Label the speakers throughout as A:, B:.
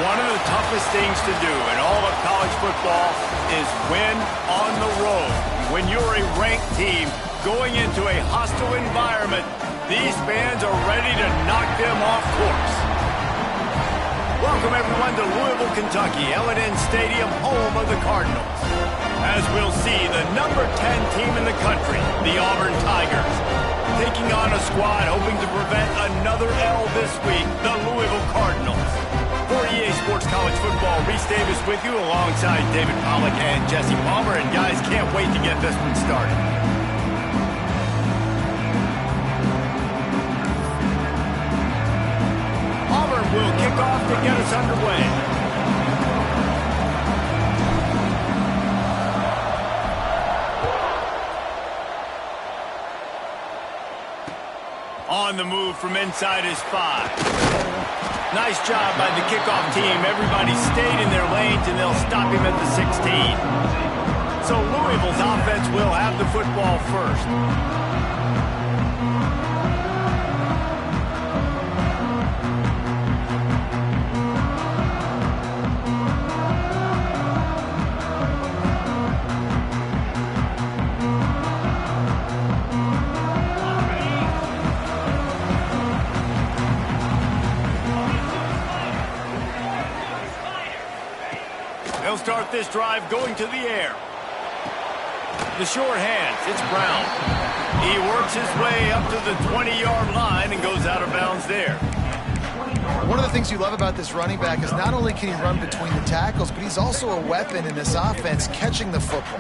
A: One of the toughest things to do in all of college football is win on the road. When you're a ranked team going into a hostile environment, these fans are ready to knock them off course. Welcome, everyone, to Louisville, Kentucky, L&N Stadium, home of the Cardinals. As we'll see, the number 10 team in the country, the Auburn Tigers, taking on a squad hoping to prevent another L this week, the Louisville Cardinals. For EA Sports College Football, Reese Davis with you alongside David Pollack and Jesse Palmer. And guys, can't wait to get this one started. Auburn will kick off to get us underway. On the move from inside his 5. Nice job by the kickoff team. Everybody stayed in their lanes, and they'll stop him at the 16. So Louisville's offense will have the football first. They'll start this drive going to the air. The short hands, it's Brown. He works his way up to the 20-yard line and goes out of bounds there.
B: One of the things you love about this running back is not only can he run between the tackles, but he's also a weapon in this offense catching the football.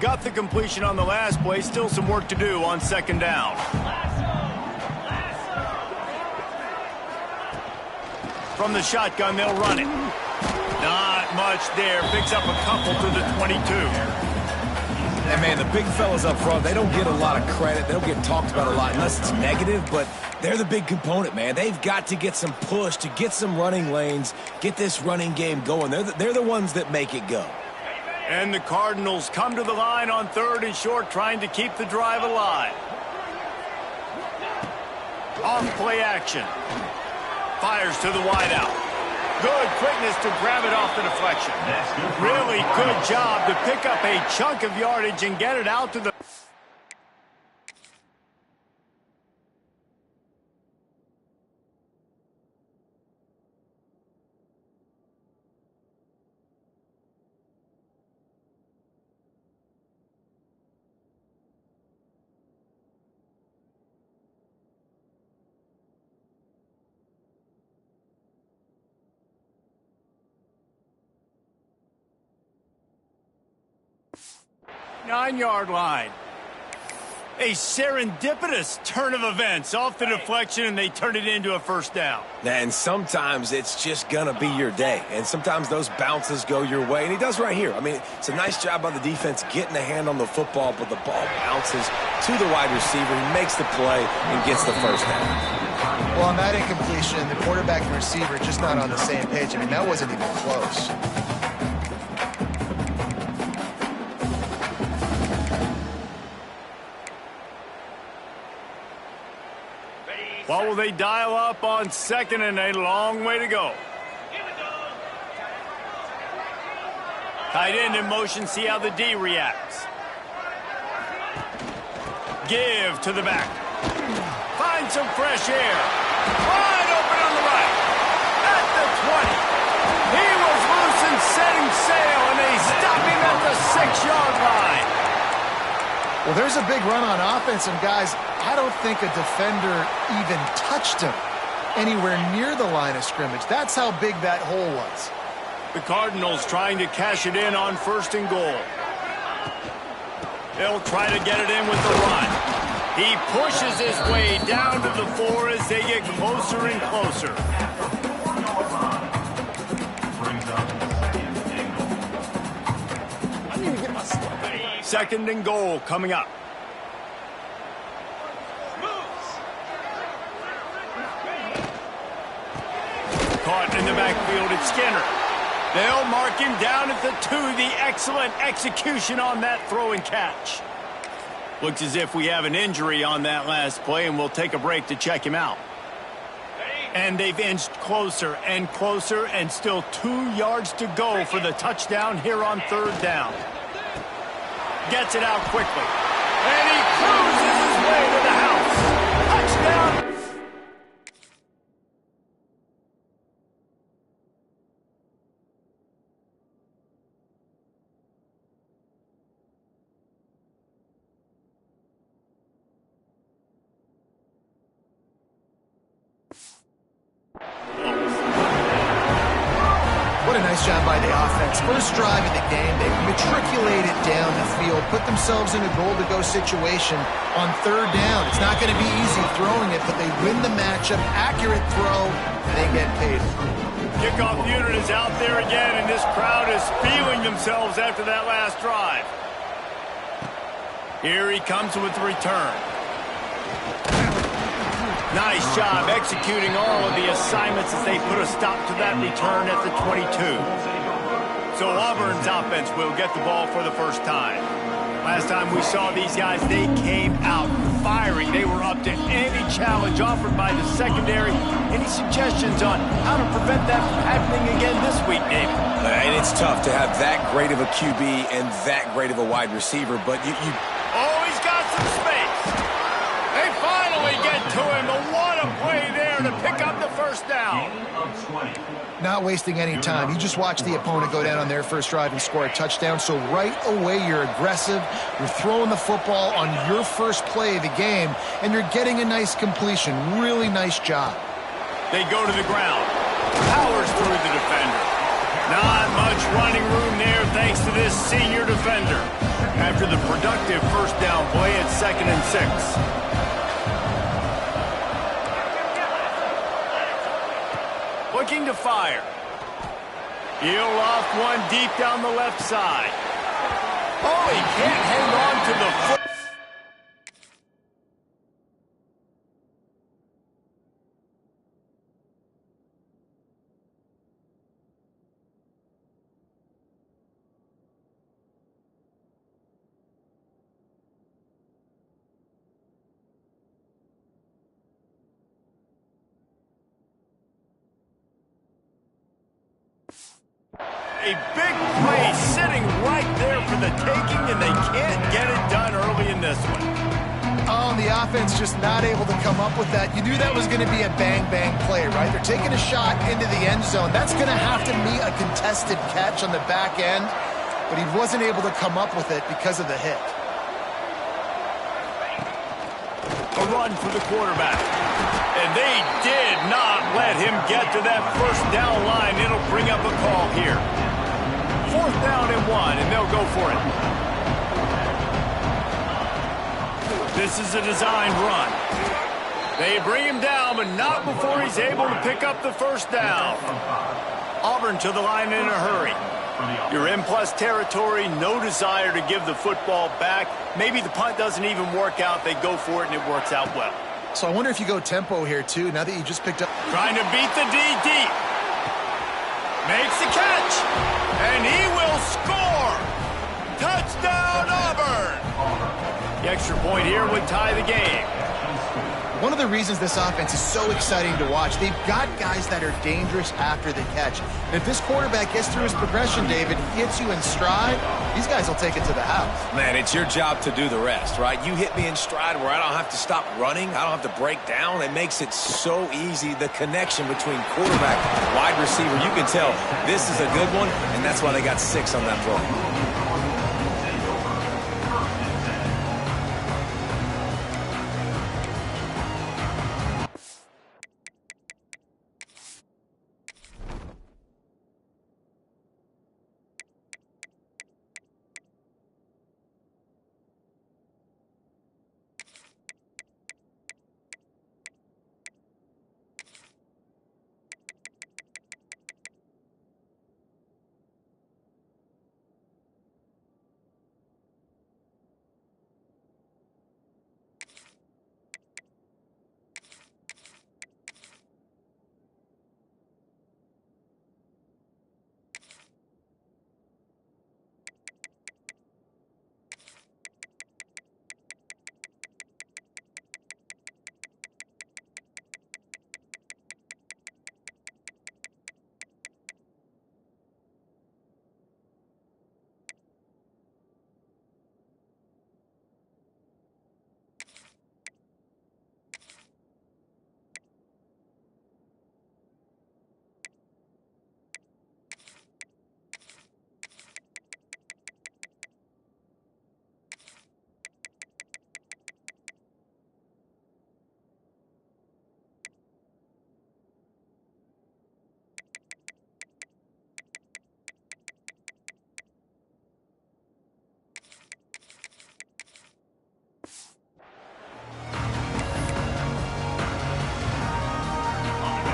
A: Got the completion on the last play. Still some work to do on second down. From the shotgun, they'll run it. Not much there. Picks up a couple to the 22.
C: And, man, the big fellas up front, they don't get a lot of credit. They don't get talked about a lot unless it's negative, but they're the big component, man. They've got to get some push to get some running lanes, get this running game going. They're the ones that make it go.
A: And the Cardinals come to the line on 3rd and short, trying to keep the drive alive. Off play action. Fires to the wideout. Good quickness to grab it off the deflection. Really good job to pick up a chunk of yardage and get it out to the... Nine-yard line. A serendipitous turn of events off the deflection, and they turn it into a first down.
C: And sometimes it's just going to be your day. And sometimes those bounces go your way. And he does right here. I mean, it's a nice job by the defense getting a hand on the football, but the ball bounces to the wide receiver. He makes the play and gets the first down.
B: Well, on that incompletion, the quarterback and receiver just not on the same page. I mean, that wasn't even close.
A: What will they dial up on second, and a long way to go? Tight end in motion, see how the D reacts. Give to the back. Find some fresh air. Wide open on the right. At the 20. He was loose and setting sail, and they stop him at the 6-yard line.
B: Well, there's a big run on offense, and guys, I don't think a defender even touched him anywhere near the line of scrimmage. That's how big that hole was.
A: The Cardinals trying to cash it in on 1st and goal. They'll try to get it in with the run. He pushes his way down to the 4 as they get closer and closer. Second and goal coming up. Caught in the backfield, it's Skinner. They'll mark him down at the 2. The excellent execution on that throw and catch. Looks as if we have an injury on that last play, and we'll take a break to check him out. And they've inched closer and closer, and still 2 yards to go for the touchdown here on 3rd down. Gets it out quickly. And he cruises his way to the house. Touchdown.
B: What a nice job by the offense. First drive of the game, they matriculated down the field, put themselves in a goal-to-go situation on 3rd down. It's not going to be easy throwing it, but they win the matchup. Accurate throw, and they get paid.
A: Kickoff unit is out there again, and this crowd is feeling themselves after that last drive. Here he comes with the return. Nice job executing all of the assignments as they put a stop to that return at the 22. So Auburn's offense will get the ball for the first time. Last time we saw these guys, they came out firing. They were up to any challenge offered by the secondary. Any suggestions on how to prevent that from happening again this week, David?
C: And it's tough to have that great of a QB and that great of a wide receiver, but you
A: Oh, he's got some space. They finally get to him, but what a play there to pick up the first down.
B: Not wasting any time. You just watch the opponent go down on their first drive and score a touchdown. So right away, you're aggressive. You're throwing the football on your first play of the game, and you're getting a nice completion. Really nice job.
A: They go to the ground. Powers through the defender. Not much running room there thanks to this senior defender. After the productive first down play at 2nd and 6. Looking to fire. He'll off one deep down the left side. Oh, he can't hang on to the foot. A big play sitting right there for the taking, and they can't get it done early in this one.
B: Oh, the offense just not able to come up with that. You knew that was going to be a bang-bang play, right? They're taking a shot into the end zone. That's going to have to be a contested catch on the back end, but he wasn't able to come up with it because of the hit.
A: A run for the quarterback. And they did not let him get to that first down line. It'll bring up a call here. 4th down and 1, and they'll go for it. This is a designed run. They bring him down, but not before he's able to pick up the first down. Auburn to the line in a hurry. You're in plus territory, no desire to give the football back. Maybe the punt doesn't even work out. They go for it, and it works out well.
B: So I wonder if you go tempo here, too, now that you just picked up.
A: Trying to beat the D deep. Makes the catch. And he will score. Touchdown, Auburn. The extra point here would tie the game.
B: One of the reasons this offense is so exciting to watch, they've got guys that are dangerous after the catch. And if this quarterback gets through his progression, David, hits you in stride, these guys will take it to the house.
C: Man, it's your job to do the rest, right? You hit me in stride where I don't have to stop running. I don't have to break down. It makes it so easy, the connection between quarterback and wide receiver. You can tell this is a good one, and that's why they got 6 on that throw.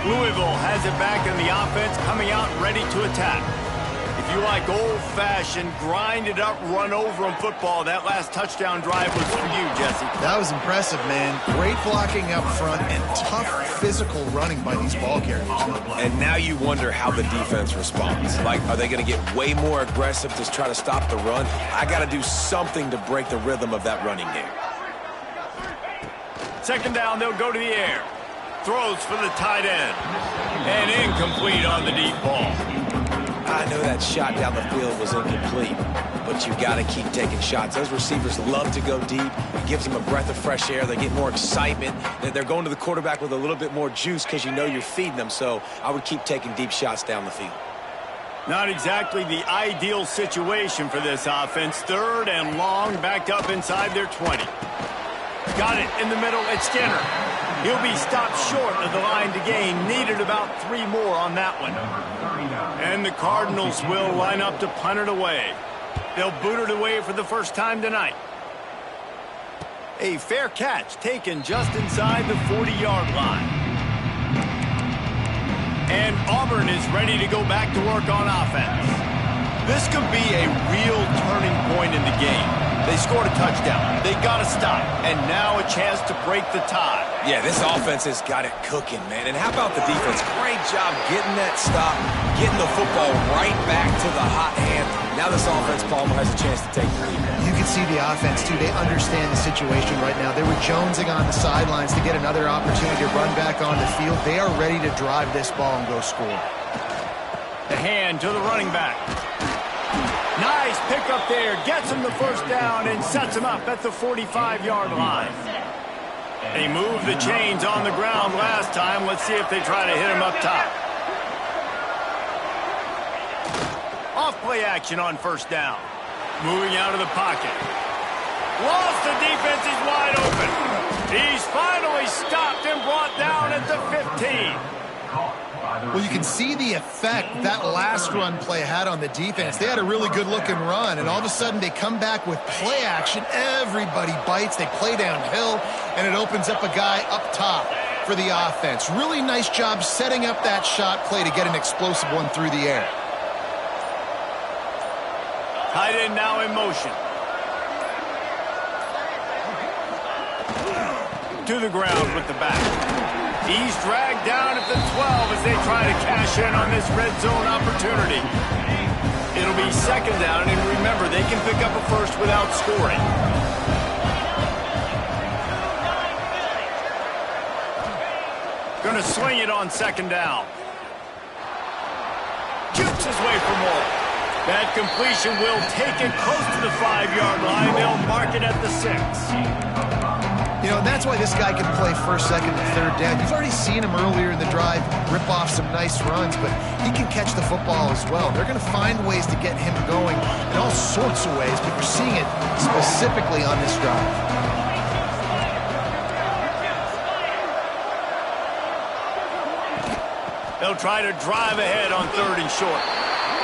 A: Louisville has it back in the offense, coming out ready to attack. If you like old-fashioned, grind-it-up, run-over-'em football, that last touchdown drive was for you, Jesse.
B: That was impressive, man. Great blocking up front and tough physical running by these ball carriers.
C: And now you wonder how the defense responds. Like, are they going to get way more aggressive to try to stop the run? I got to do something to break the rhythm of that running game.
A: Second down, they'll go to the air. Throws for the tight end. And incomplete on the deep ball.
C: I know that shot down the field was incomplete, but you got to keep taking shots. Those receivers love to go deep. It gives them a breath of fresh air. They get more excitement. They're going to the quarterback with a little bit more juice because you know you're feeding them. So I would keep taking deep shots down the field.
A: Not exactly the ideal situation for this offense. Third and long, backed up inside their 20. Got it in the middle. It's Skinner. He'll be stopped short of the line to gain. Needed about 3 more on that one. And the Cardinals will line up to punt it away. They'll boot it away for the first time tonight. A fair catch taken just inside the 40-yard line. And Auburn is ready to go back to work on offense. This could be a real turning point in the game. They scored a touchdown. They got to stop. And now a chance to break the tie.
C: Yeah, this offense has got it cooking, man. And how about the defense? Great job getting that stop, getting the football right back to the hot hand. Now this offense, Palmer, has a chance to take the lead.
B: You can see the offense, too. They understand the situation right now. They were jonesing on the sidelines to get another opportunity to run back on the field. They are ready to drive this ball and go score.
A: The hand to the running back. Nice pickup there. Gets him the first down and sets him up at the 45-yard line. They moved the chains on the ground last time. Let's see if they try to hit him up top. Off play action on first down. Moving out of the pocket. Lost, the defense is wide open. He's finally stopped and brought down at the 15.
B: Well, you can see the effect that last run play had on the defense. They had a really good-looking run, and all of a sudden they come back with play action. Everybody bites. They play downhill, and it opens up a guy up top for the offense. Really nice job setting up that shot play to get an explosive one through the air.
A: Tight end now in motion. To the ground with the back. He's dragged down at the 12 as they try to cash in on this red zone opportunity. It'll be second down, and remember, they can pick up a first without scoring. Gonna swing it on second down. Jukes his way for more. That completion will take it close to the 5-yard line. They'll mark it at the 6.
B: You know, that's why this guy can play first, second, and third down. You've already seen him earlier in the drive rip off some nice runs, but he can catch the football as well. They're going to find ways to get him going in all sorts of ways, but you're seeing it specifically on this drive.
A: They'll try to drive ahead on third and short.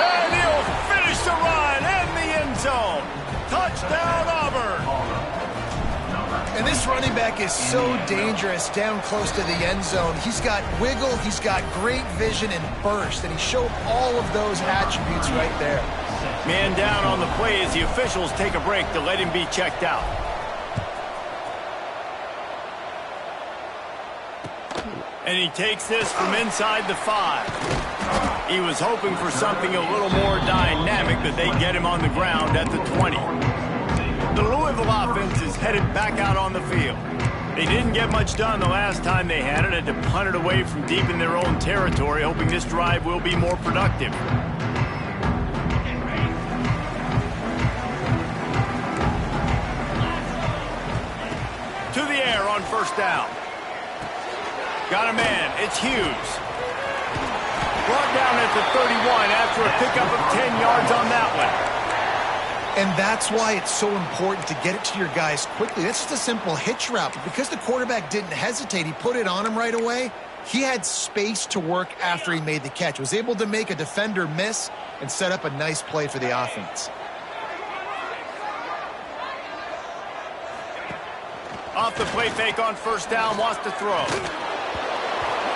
A: And he'll finish the run in the end zone. Touchdown, Auburn.
B: And this running back is so dangerous down close to the end zone. He's got wiggle, he's got great vision and burst, and he showed all of those attributes right there.
A: Man down on the play as the officials take a break to let him be checked out. And he takes this from inside the 5. He was hoping for something a little more dynamic, but they get him on the ground at the 20. The Louisville offense is headed back out on the field. They didn't get much done the last time they had it. Had to punt it away from deep in their own territory, hoping this drive will be more productive. To the air on first down. Got a man. It's Hughes. Brought down at the 31 after a pickup of 10 yards on that one.
B: And that's why it's so important to get it to your guys quickly. That's just a simple hitch route. But because the quarterback didn't hesitate, he put it on him right away. He had space to work after he made the catch. Was able to make a defender miss and set up a nice play for the offense.
A: Off the play fake on first down, wants to throw.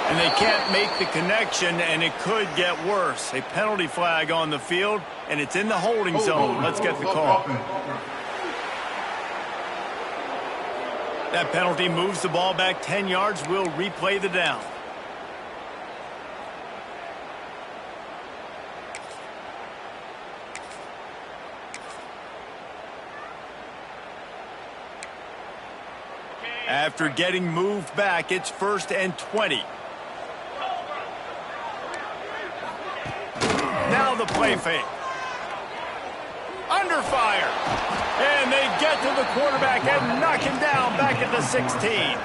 A: And they can't make the connection, and it could get worse. A penalty flag on the field, and it's in the holding zone. Let's get the call. That penalty moves the ball back 10 yards. We'll replay the down. After getting moved back, it's 1st and 20. Now the play fake. Under fire. And they get to the quarterback and knock him down back at the 16.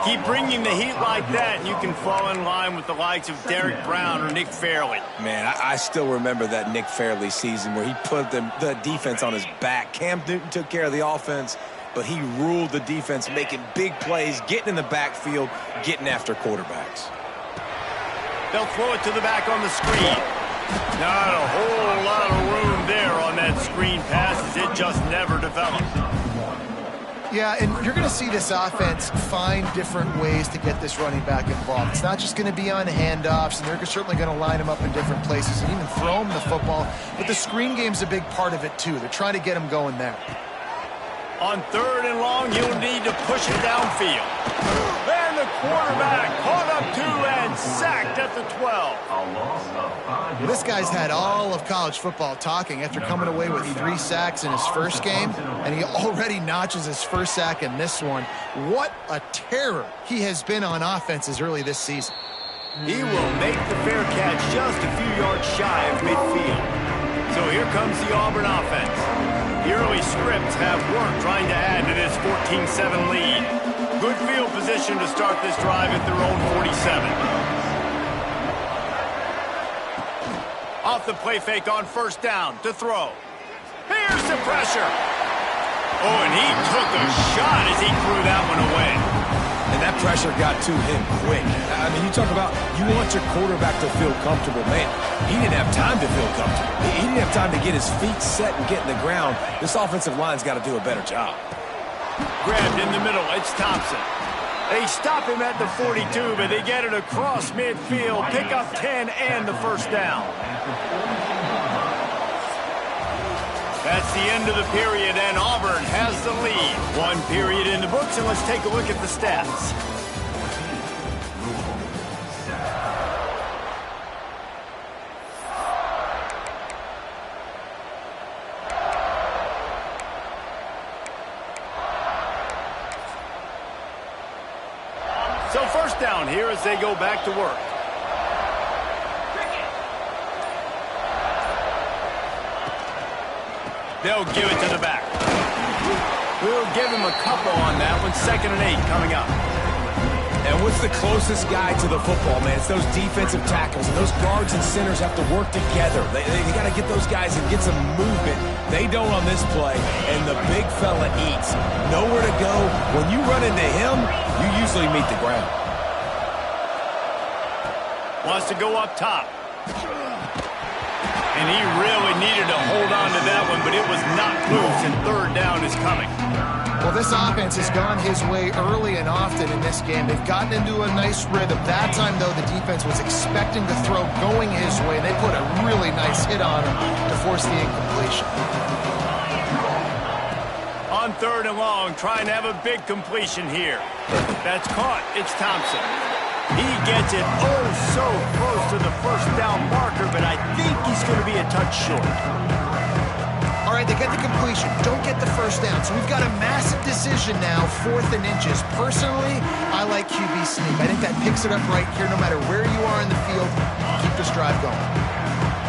A: Keep bringing the heat like that, and you can fall in line with the likes of Derek Brown or Nick Fairley.
C: Man, I still remember that Nick Fairley season where he put the defense on his back. Cam Newton took care of the offense, but he ruled the defense, making big plays, getting in the backfield, getting after quarterbacks.
A: They'll throw it to the back on the screen. Not a whole lot of room there on that screen pass, as it just never developed.
B: Yeah, and you're going to see this offense find different ways to get this running back involved. It's not just going to be on handoffs, and they're certainly going to line him up in different places and even throw him the football. But the screen game's a big part of it, too. They're trying to get him going there.
A: On 3rd and long, he'll need to push it downfield. And the quarterback caught up to and sacked at the 12.
B: Well, this guy's had all of college football talking after coming away with 3 sacks in his first game, and he already notches his first sack in this one. What a terror he has been on offenses early this season.
A: He will make the fair catch just a few yards shy of midfield. So here comes the Auburn offense. The early scripts have worked trying to add to this 14-7 lead. Good field position to start this drive at their own 47. Off the play fake on 1st down to throw. Here's the pressure. Oh, and he took a shot as he threw that one away.
C: And that pressure got to him quick. I mean, you talk about you want your quarterback to feel comfortable. Man, he didn't have time to feel comfortable. He didn't have time to get his feet set and get in the ground. This offensive line's got to do a better job.
A: Grabbed in the middle. It's Thompson. They stop him at the 42, but they get it across midfield. Pick up 10 and the 1st down. That's the end of the period, and Auburn has the lead. 1 period in the books, and let's take a look at the stats. So 1st down here as they go back to work. They'll give it to the back. We'll give him a couple on that one. 2nd and 8 coming up.
C: And what's the closest guy to the football, man? It's those defensive tackles. And those guards and centers have to work together. They got to get those guys and get some movement. They don't on this play. And the big fella eats. Nowhere to go. When you run into him, you usually meet the ground.
A: Wants to go up top. And he really needed to hold on to that one, but it was knocked loose, and 3rd down is coming.
B: Well, this offense has gone his way early and often in this game. They've gotten into a nice rhythm. That time, though, the defense was expecting to throw going his way, and they put a really nice hit on him to force the incompletion.
A: On 3rd and long, trying to have a big completion here. That's caught. It's Thompson. He gets it so close to the 1st down marker, but I think he's going to be a touch short.
B: All right, they get the completion. Don't get the 1st down. So we've got a massive decision now, 4th and inches. Personally, I like QB sneak. I think that picks it up right here no matter where you are in the field. Keep this drive going.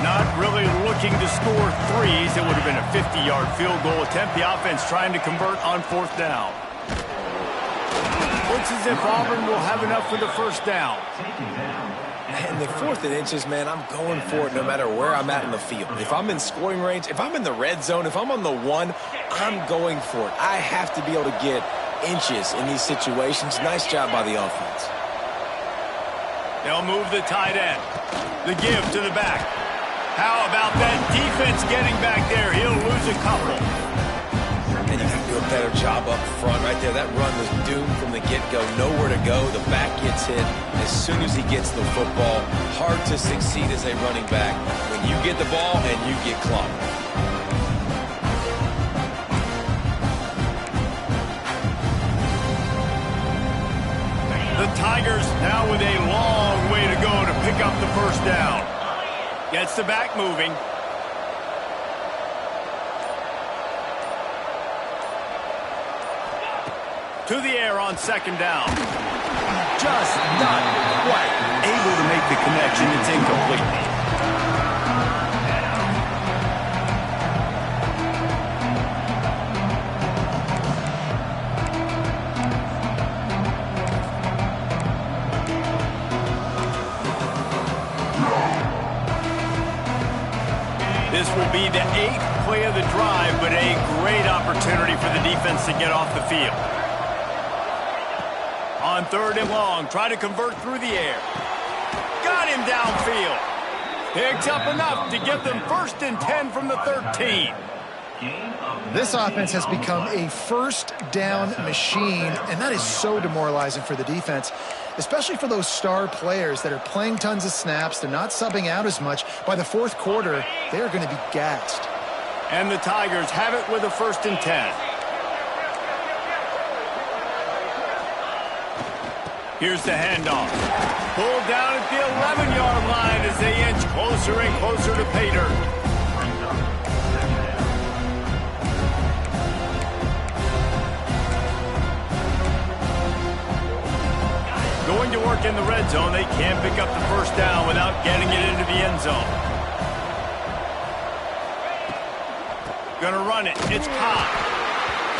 A: Not really looking to score 3s. It would have been a 50-yard field goal attempt. The offense trying to convert on 4th down. Looks as if Auburn will have enough for the 1st down.
C: And the 4th and inches, man, I'm going for it no matter where I'm at in the field. If I'm in scoring range, if I'm in the red zone, if I'm on the 1, I'm going for it. I have to be able to get inches in these situations. Nice job by the offense.
A: They'll move the tight end. The give to the back. How about that defense getting back there? He'll lose a couple.
C: And you can do a better job up front right there. That run was doomed from the get-go. Nowhere to go. The back gets hit as soon as he gets the football. Hard to succeed as a running back when you get the ball and you get clocked.
A: The Tigers now with a long way to go to pick up the first down. Gets the back moving. To the air on second down. Just not quite able to make the connection. It's incomplete. This will be the 8th play of the drive, but a great opportunity for the defense to get off the field. On 3rd and long, try to convert through the air. Got him downfield. Picks up enough to get them 1st and 10 from the 13.
B: This offense has become a first down machine, and that is so demoralizing for the defense, especially for those star players that are playing tons of snaps. They're not subbing out as much. By the 4th quarter, they're going to be gassed.
A: And the Tigers have it with a 1st and 10. Here's the handoff. Pulled down at the 11-yard line as they inch closer and closer to pay dirt. Going to work in the red zone. They can't pick up the first down without getting it into the end zone. Gonna run it. It's Cobb.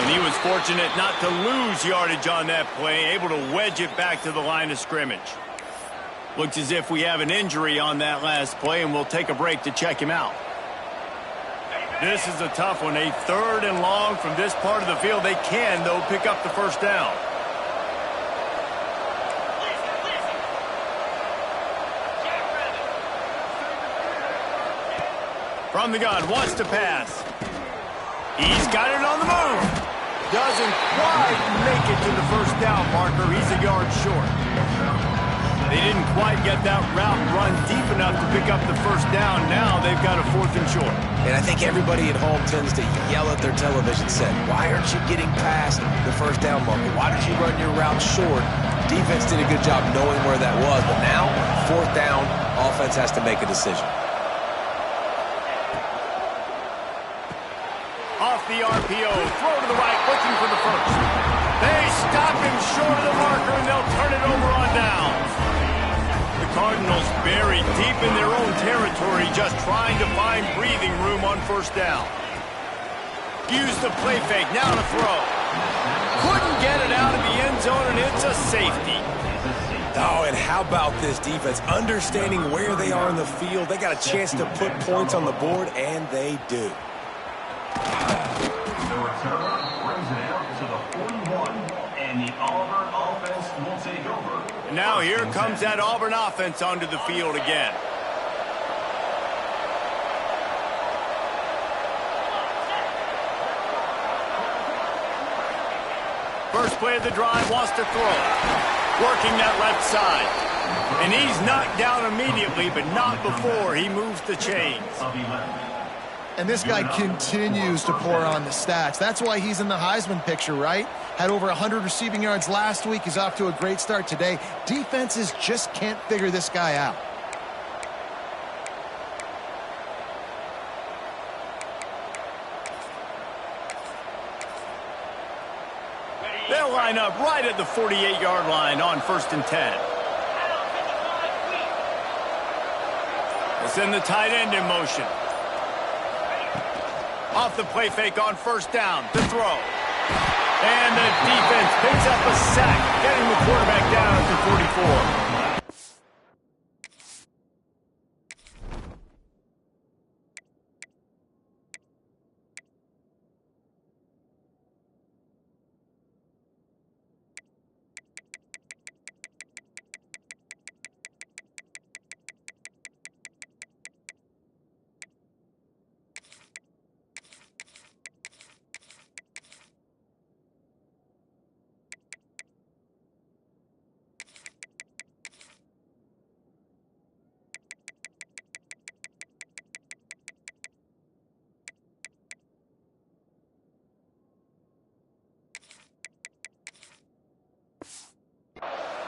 A: And he was fortunate not to lose yardage on that play, able to wedge it back to the line of scrimmage. Looks as if we have an injury on that last play, and we'll take a break to check him out. This is a tough one. A 3rd and long from this part of the field. They can, though, pick up the first down. From the gun, wants to pass. He's got it on the move. Doesn't quite make it to the first down marker. He's a yard short. They didn't quite get that route run deep enough to pick up the first down. Now they've got a 4th and short.
C: And I think everybody at home tends to yell at their television set, why aren't you getting past the first down marker? Why did you run your route short? Defense did a good job knowing where that was, but now, 4th down, offense has to make a decision.
A: Off the RPO, throw to the right, looking for the first. They stop him short of the marker, and they'll turn it over on downs. The Cardinals buried deep in their own territory, just trying to find breathing room on first down. Use the play fake, now to throw. Couldn't get it out of the end zone, and it's a safety.
C: Oh, and how about this defense? Understanding where they are in the field, they got a chance to put points on the board, and they do.
D: The returner brings it out to the 41, and the Auburn offense will take over.
A: And now here comes that Auburn offense onto the field again. First play of the drive, wants to throw. Working that left side. And he's knocked down immediately, but not before he moves the chains.
B: And this guy continues to pour on the stats. That's why he's in the Heisman picture, right? Had over 100 receiving yards last week. He's off to a great start today. Defenses just can't figure this guy out.
A: They'll line up right at the 48-yard line on 1st and 10. They'll send the tight end in motion. Off the play fake on first down to throw. And the defense picks up a sack, getting the quarterback down at the 44.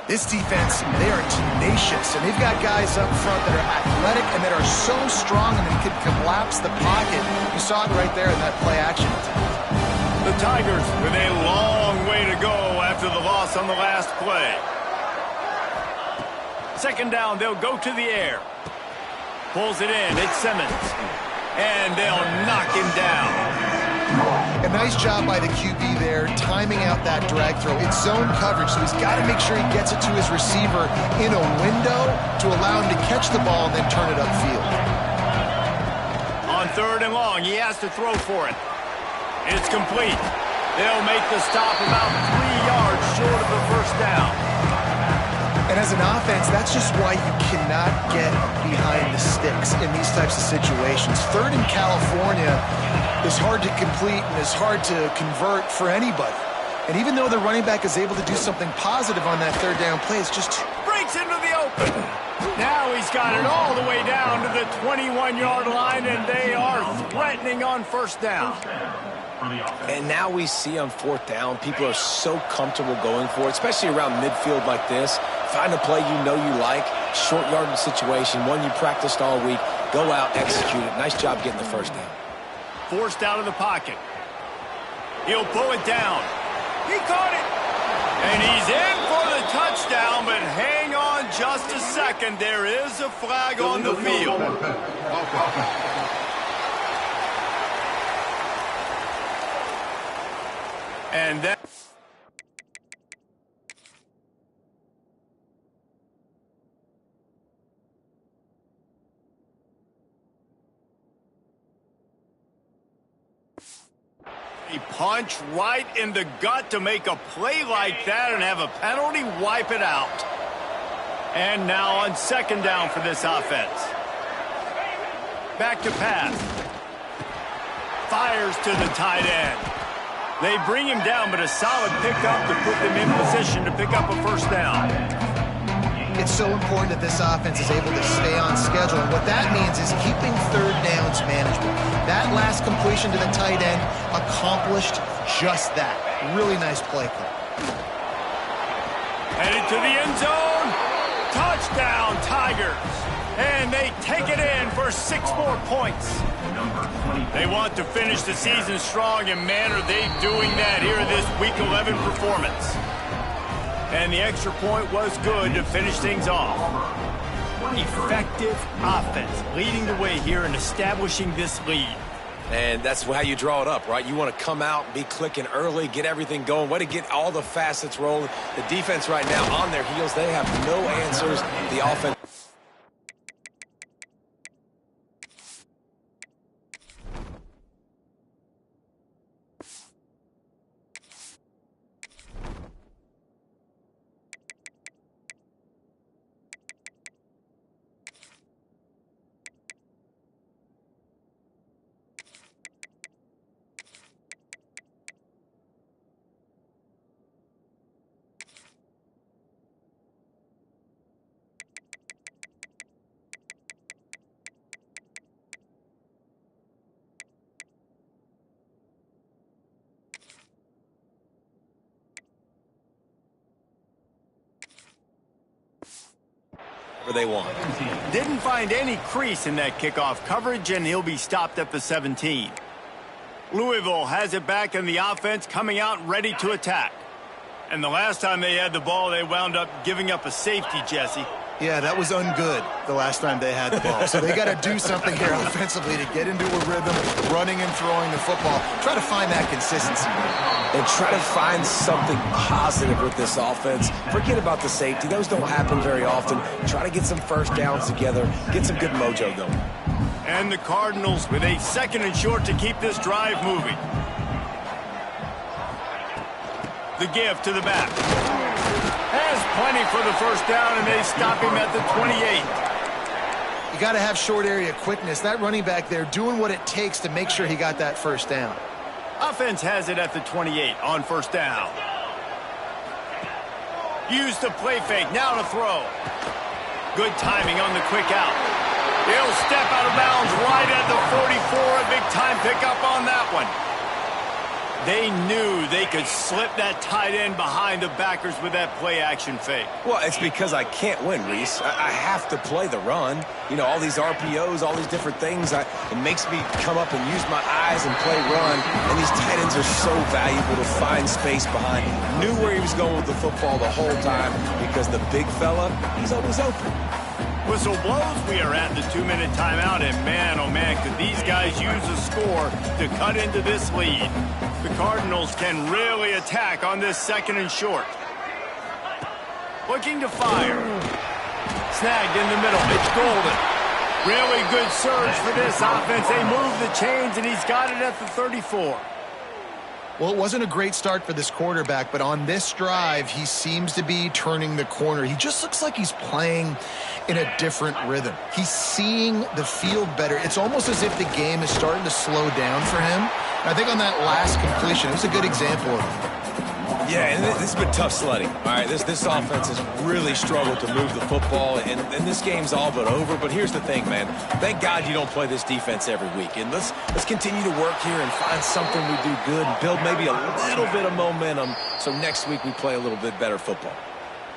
B: This defense, they are tenacious, and they've got guys up front that are athletic and that are so strong and they can collapse the pocket. You saw it right there in that play action attempt.
A: The Tigers with a long way to go after the loss on the last play. Second down, they'll go to the air. Pulls it in, it's Simmons. And they'll knock him down.
B: A nice job by the QB there, timing out that drag throw. It's zone coverage, so he's got to make sure he gets it to his receiver in a window to allow him to catch the ball and then turn it upfield.
A: On third and long, he has to throw for it. It's complete. They'll make the stop about 3 yards short of the first down.
B: And as an offense, that's just why you cannot get behind the sticks in these types of situations. Third in California is hard to complete and is hard to convert for anybody. And even though the running back is able to do something positive on that third down play, it's just
A: breaks into the open. Now he's got it all the way down to the 21-yard line, and they are threatening on first down.
C: And now we see on fourth down, people are so comfortable going for it, especially around midfield like this. Find a play you know you like, short yardage situation, one you practiced all week. Go out, execute it. Nice job getting the first down.
A: Forced out of the pocket. He'll pull it down. He caught it. And he's in for the touchdown, but hang on just a second. There is a flag on the field. And that... a punch right in the gut to make a play like that and have a penalty wipe it out. And now on second down for this offense. Back to pass. Fires to the tight end. They bring him down, but a solid pickup to put them in position to pick up a first down.
B: it's so important that this offense is able to stay on schedule. And what that means is keeping third downs manageable. That last completion to the tight end accomplished just that. Really nice play call.
A: Headed to the end zone. Touchdown, Tigers. And they take it in for 6 more points. They want to finish the season strong, and man, are they doing that here in this Week 11 performance. And the extra point was good to finish things off. Effective offense leading the way here and establishing this lead.
C: And that's how you draw it up, right? You want to come out, be clicking early, get everything going, way to get all the facets rolling. The defense right now on their heels, they have no answers. The offense. They want.
A: Didn't find any crease in that kickoff coverage, and he'll be stopped at the 17. Louisville has it back in the offense, coming out ready to attack. And the last time they had the ball, they wound up giving up a safety, Jesse.
B: Yeah, that was ungood the last time they had the ball. So they got to do something here offensively to get into a rhythm, running and throwing the football. Try to find that consistency.
C: And try to find something positive with this offense. Forget about the safety. Those don't happen very often. Try to get some first downs together. Get some good mojo going.
A: And the Cardinals with a 2nd and short to keep this drive moving. The give to the back. Has plenty for the first down, and they stop him at the 28.
B: You got to have short area quickness. That running back there doing what it takes to make sure he got that first down.
A: Offense has it at the 28 on first down. Use the play fake, now to throw. Good timing on the quick out. He'll step out of bounds right at the 44. A big time pickup on that one. They knew they could slip that tight end behind the backers with that play-action fake.
C: Well, it's because I can't win, Reese. I have to play the run. You know, all these RPOs, all these different things, it makes me come up and use my eyes and play run. And these tight ends are so valuable to find space behind. Knew where he was going with the football the whole time because the big fella, he's always open.
A: Whistle blows, we are at the 2-minute timeout, and man, oh man, could these guys use a score to cut into this lead. The Cardinals can really attack on this 2nd and short. Looking to fire. Snagged in the middle, it's Golden. Really good surge for this offense. They move the chains, and he's got it at the 34.
B: Well, it wasn't a great start for this quarterback, but on this drive, he seems to be turning the corner. He just looks like he's playing in a different rhythm. He's seeing the field better. It's almost as if the game is starting to slow down for him. And I think on that last completion, it was a good example of it.
C: Yeah, and this has been tough sledding. All right, this offense has really struggled to move the football, and this game's all but over. But here's the thing, man. Thank God you don't play this defense every week. And let's continue to work here and find something we do good and build maybe a little bit of momentum so next week we play a little bit better football.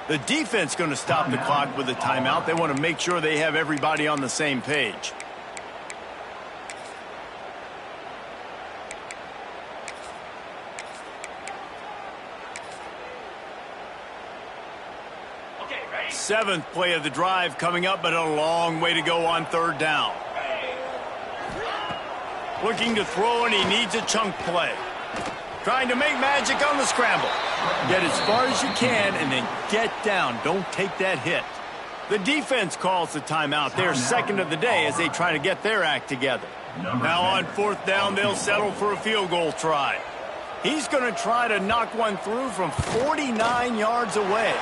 A: The defense going to stop the clock with a timeout. They want to make sure they have everybody on the same page. Seventh play of the drive coming up, but a long way to go on 3rd down. Looking to throw, and he needs a chunk play. Trying to make magic on the scramble. Get as far as you can and then get down. Don't take that hit. The defense calls the timeout. They're 2nd of the day as they try to get their act together. Now on 4th down, they'll settle for a field goal try. He's going to try to knock one through from 49 yards away.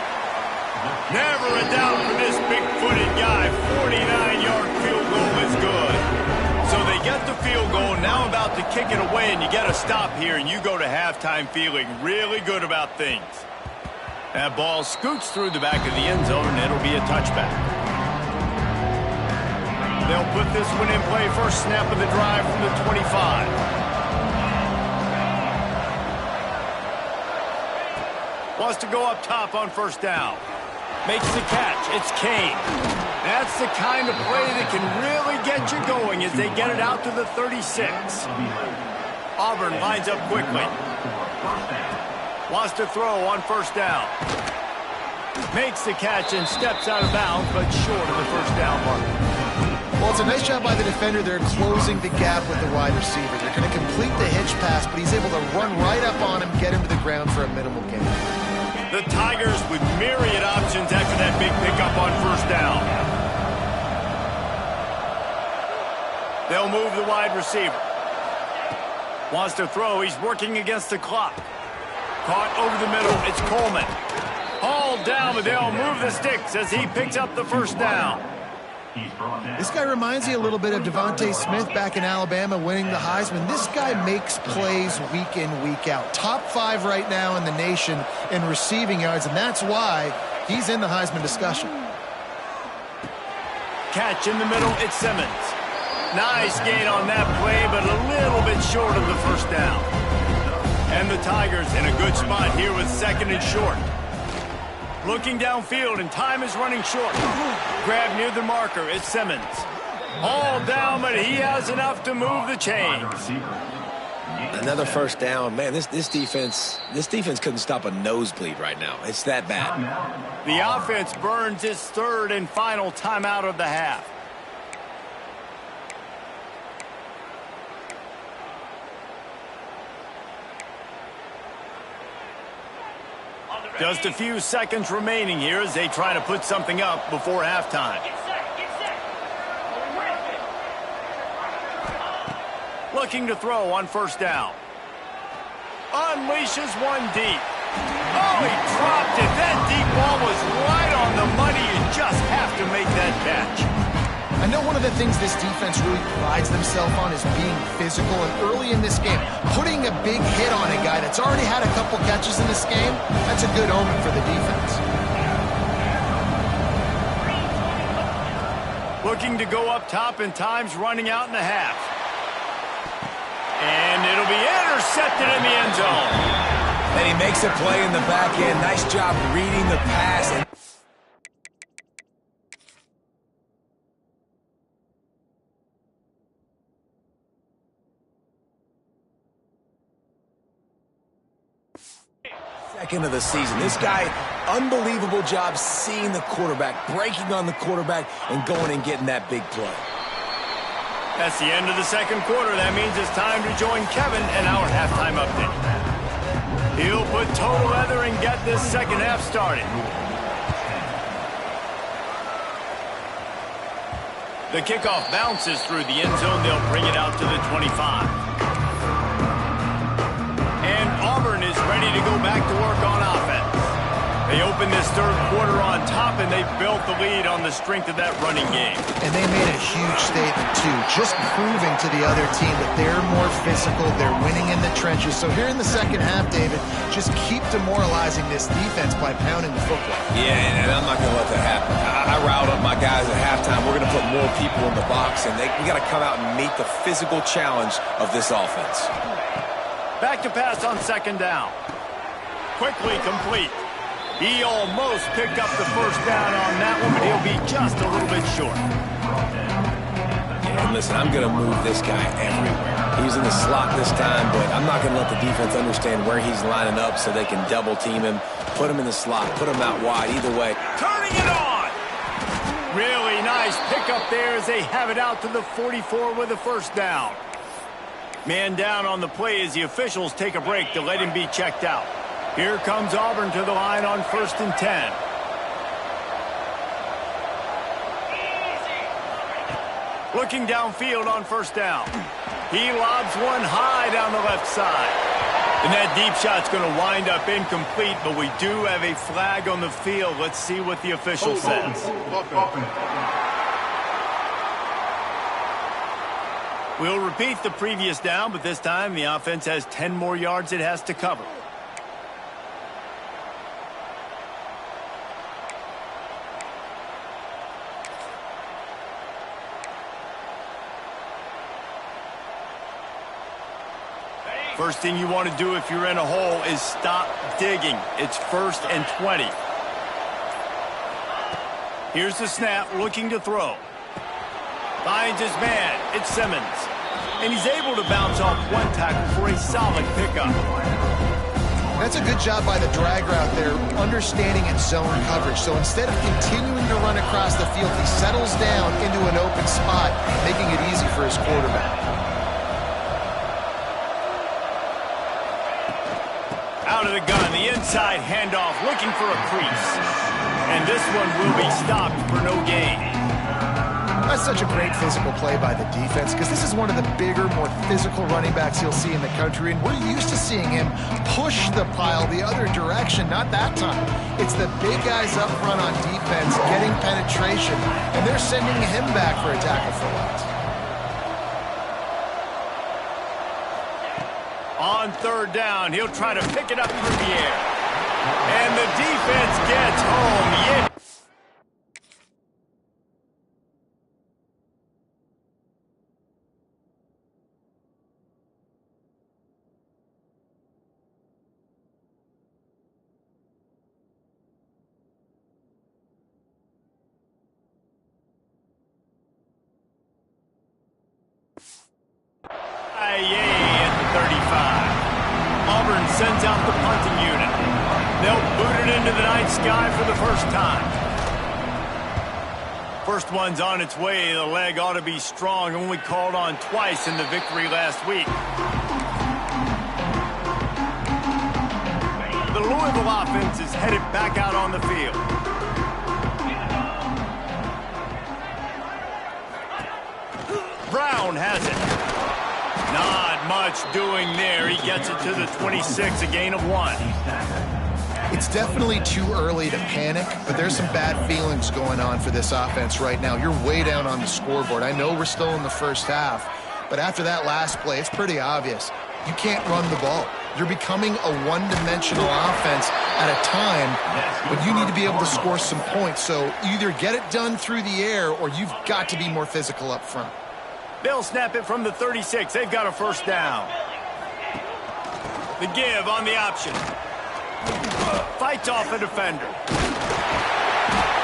A: Never a doubt for this big-footed guy. 49-yard field goal is good. So they get the field goal, now about to kick it away, and you get a stop here, and you go to halftime feeling really good about things. That ball scoots through the back of the end zone, and it'll be a touchback. They'll put this one in play, first snap of the drive from the 25. Wants to go up top on 1st down. Makes the catch. It's Kane. That's the kind of play that can really get you going as they get it out to the 36. Auburn lines up quickly. Wants to throw on 1st down. Makes the catch and steps out of bounds, but short of the 1st down mark.
B: Well, it's a nice job by the defender. They're closing the gap with the wide receiver. They're going to complete the hitch pass, but he's able to run right up on him, get him to the ground for a minimal gain.
A: The Tigers with myriad options after that big pickup on 1st down. They'll move the wide receiver. Wants to throw. He's working against the clock. Caught over the middle. It's Coleman. Hauled down, but they'll move the sticks as he picks up the 1st down.
B: This guy reminds me a little bit of Devontae Smith back in Alabama winning the Heisman. This guy makes plays week in, week out. Top 5 right now in the nation in receiving yards, and that's why he's in the Heisman discussion.
A: Catch in the middle, it's Simmons. Nice gain on that play, but a little bit short of the 1st down. And the Tigers in a good spot here with 2nd and short. Looking downfield, and time is running short. Grab near the marker, it's Simmons. All down, but he has enough to move the chains.
C: Another 1st down. Man, this defense couldn't stop a nosebleed right now. It's that bad.
A: The offense burns its 3rd and final timeout of the half. Just a few seconds remaining here as they try to put something up before halftime. Looking to throw on 1st down. Unleashes one deep. Oh, he dropped it. That deep ball was right on the money. You just have to make that catch.
B: I know one of the things this defense really prides themselves on is being physical, and early in this game, putting a big hit on a guy that's already had a couple catches in this game, that's a good omen for the defense.
A: Looking to go up top, and time's running out in the half. And it'll be intercepted in the end zone.
C: And he makes a play in the back end. Nice job reading the pass. Second of the season. This guy, unbelievable job seeing the quarterback, breaking on the quarterback, and going and getting that big play.
A: That's the end of the second quarter. That means it's time to join Kevin in our halftime update. He'll put total leather and get this second half started. The kickoff bounces through the end zone. They'll bring it out to the 25. And Auburn is ready to go back to work on offense. They opened this third quarter on top, and they built the lead on the strength of that running game.
B: And they made a huge statement, too, just proving to the other team that they're more physical, they're winning in the trenches. So here in the second half, David, just keep demoralizing this defense by pounding the football.
C: Yeah, and I'm not going to let that happen. I riled up my guys at halftime. We're going to put more people in the box, and we got to come out and meet the physical challenge of this offense.
A: Back to pass on second down. Quickly complete. He almost picked up the first down on that one, but he'll be just a little bit short.
C: And listen, I'm going to move this guy everywhere. He's in the slot this time, but I'm not going to let the defense understand where he's lining up so they can double team him, put him in the slot, put him out wide, either way.
A: Turning it on! Really nice pickup there as they have it out to the 44 with a first down. Man down on the play as the officials take a break to let him be checked out. Here comes Auburn to the line on 1st and 10. Looking downfield on first down. He lobs one high down the left side. And that deep shot's going to wind up incomplete, but we do have a flag on the field. Let's see what the official says. We'll repeat the previous down, but this time the offense has 10 more yards it has to cover. First thing you want to do if you're in a hole is stop digging. It's 1st and 20. Here's the snap, looking to throw. Finds his man. It's Simmons. And he's able to bounce off one tackle for a solid pickup.
B: That's a good job by the drag route there, understanding its zone coverage. So instead of continuing to run across the field, he settles down into an open spot, making it easy for his quarterback.
A: Out of the gun, the inside handoff, looking for a crease. And this one will be stopped for no gain.
B: That's such a great physical play by the defense because this is one of the bigger, more physical running backs you'll see in the country, and we're used to seeing him push the pile the other direction. Not that time. It's the big guys up front on defense getting penetration, and they're sending him back for a tackle for loss.
A: On third down, he'll try to pick it up through the air. And the defense gets home. Yeah. At the 35. Auburn sends out the punting unit. They'll boot it into the night sky for the first time. First one's on its way. The leg ought to be strong. Only called on twice in the victory last week. The Louisville offense is headed back out on the field. Brown has it. Not much doing there. He gets it to the 26, a gain of 1.
B: It's definitely too early to panic, but there's some bad feelings going on for this offense right now. You're way down on the scoreboard. I know we're still in the first half, but after that last play, it's pretty obvious. You can't run the ball. You're becoming a one-dimensional offense at a time when you need to be able to score some points. So either get it done through the air or you've got to be more physical up front.
A: They'll snap it from the 36. They've got a first down. The give on the option. Fights off a defender.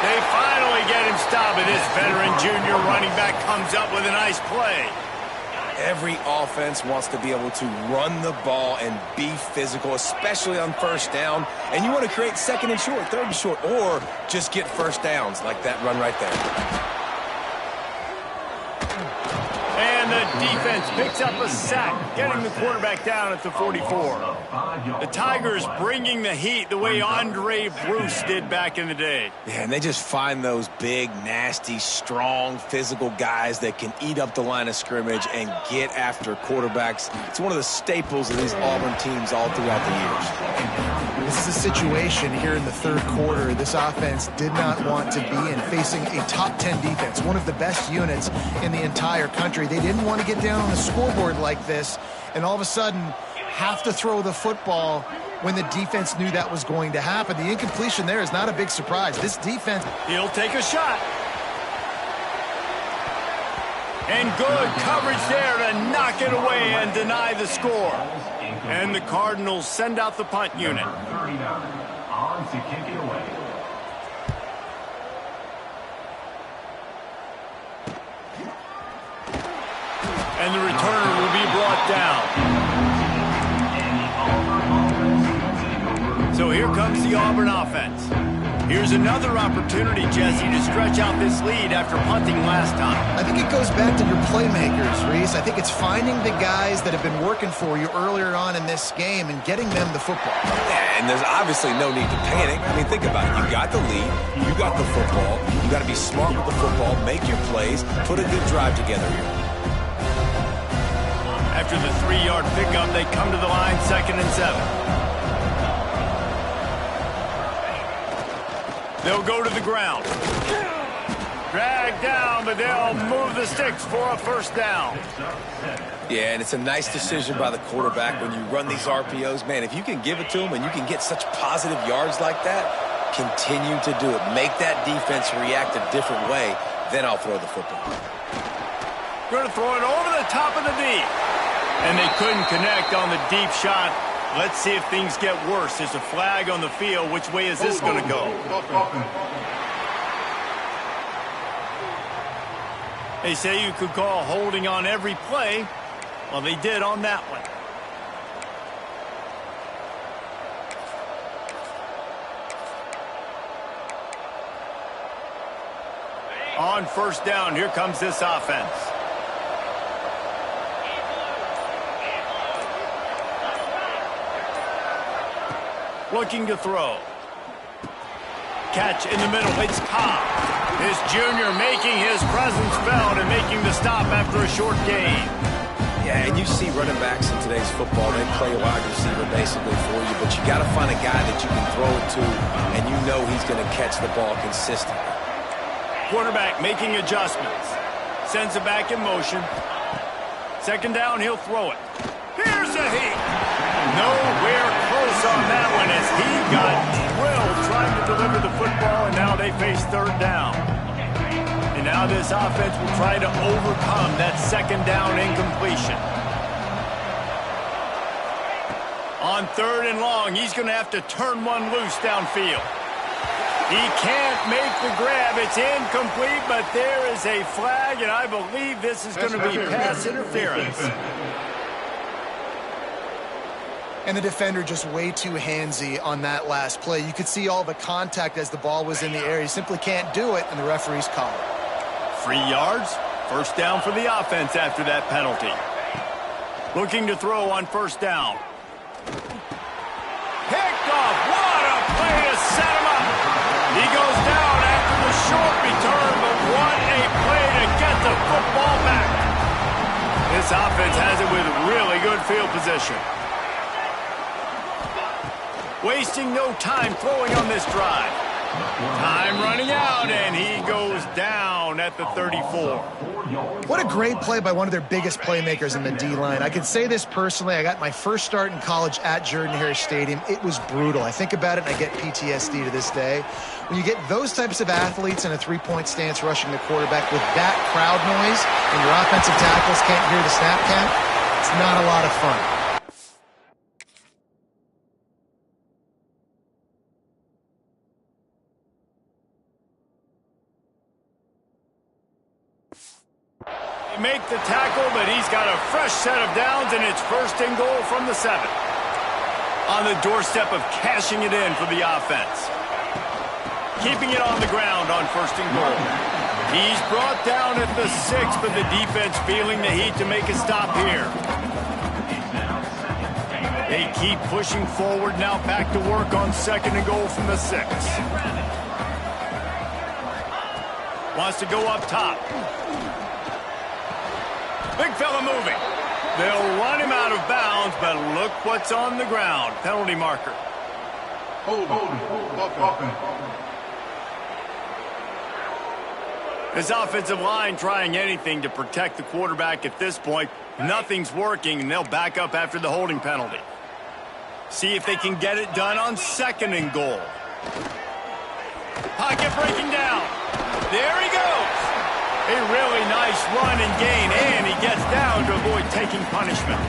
A: They finally get him stopped, and this veteran junior running back comes up with a nice play.
C: Every offense wants to be able to run the ball and be physical, especially on first down. And you want to create second and short, third and short, or just get first downs like that run right there.
A: And the defense picks up a sack, getting the quarterback down at the 44. The Tigers bringing the heat the way Andre Bruce did back in the day.
C: Yeah, and they just find those big, nasty, strong, physical guys that can eat up the line of scrimmage and get after quarterbacks. It's one of the staples of these Auburn teams all throughout the years.
B: This is a situation here in the third quarter this offense did not want to be in, facing a top 10 defense, one of the best units in the entire country. They didn't want to get down on the scoreboard like this and all of a sudden have to throw the football when the defense knew that was going to happen. The incompletion there is not a big surprise. This defense...
A: He'll take a shot. And good coverage there to knock it away and deny the score. And the Cardinals send out the punt unit.
D: On to kick it away.
A: And the returner will be brought down. So here comes the Auburn offense. Here's another opportunity, Jesse, to stretch out this lead after punting last time.
B: I think it goes back to your playmakers, Reese. I think it's finding the guys that have been working for you earlier on in this game and getting them the football.
C: Yeah, and there's obviously no need to panic. I mean, think about it. You got the lead. You got the football. You got to be smart with the football, make your plays, put a good drive together here.
A: After the 3-yard pickup, they come to the line, 2nd and 7. They'll go to the ground. Drag down, but they'll move the sticks for a first down.
C: Yeah, and it's a nice decision by the quarterback when you run these RPOs. Man, if you can give it to them and you can get such positive yards like that, continue to do it. Make that defense react a different way, then I'll throw the football.
A: Going to throw it over the top of the deep. And they couldn't connect on the deep shot. Let's see if things get worse. There's a flag on the field. Which way is this going to go? They say you could call holding on every play. Well, they did on that one. On first down, here comes this offense. Looking to throw. Catch in the middle. It's Cobb. This junior making his presence felt and making the stop after a short gain.
C: Yeah, and you see running backs in today's football, they play a wide receiver basically for you, but you got to find a guy that you can throw it to, and you know he's going to catch the ball consistently.
A: Quarterback making adjustments. Sends it back in motion. 2nd down, he'll throw it. Here's a heat. Nowhere close on that one as he got drilled trying to deliver the football, and now they face 3rd down. And now this offense will try to overcome that 2nd down incompletion. On 3rd and long, he's going to have to turn one loose downfield. He can't make the grab. It's incomplete, but there is a flag, and I believe this is going to be pass interference.
B: And the defender just way too handsy on that last play. You could see all the contact as the ball was in the air. He simply can't do it, and the referees call it.
A: 3 yards, first down for the offense after that penalty. Looking to throw on first down. Picked off. What a play to set him up. He goes down after the short return, but what a play to get the football back. This offense has it with really good field position. Wasting no time throwing on this drive. Time running out, and he goes down at the 34.
B: What a great play by one of their biggest playmakers in the D-line. I can say this personally. I got my first start in college at Jordan-Hare Stadium. It was brutal. I think about it, and I get PTSD to this day. When you get those types of athletes in a three-point stance rushing the quarterback with that crowd noise and your offensive tackles can't hear the snap count, it's not a lot of fun.
A: Make the tackle, but he's got a fresh set of downs, and it's first and goal from the 7. On the doorstep of cashing it in for the offense. Keeping it on the ground on first and goal. He's brought down at the 6, but the defense feeling the heat to make a stop here. They keep pushing forward, now back to work on second and goal from the 6. Wants to go up top. Big fella moving. They'll run him out of bounds, but look what's on the ground. Penalty marker.
E: Hold.
A: This offensive line trying anything to protect the quarterback at this point. Nothing's working, and they'll back up after the holding penalty. See if they can get it done on second and goal. Pocket breaking down. There he goes. A really nice run and gain, and he gets down to avoid taking punishment.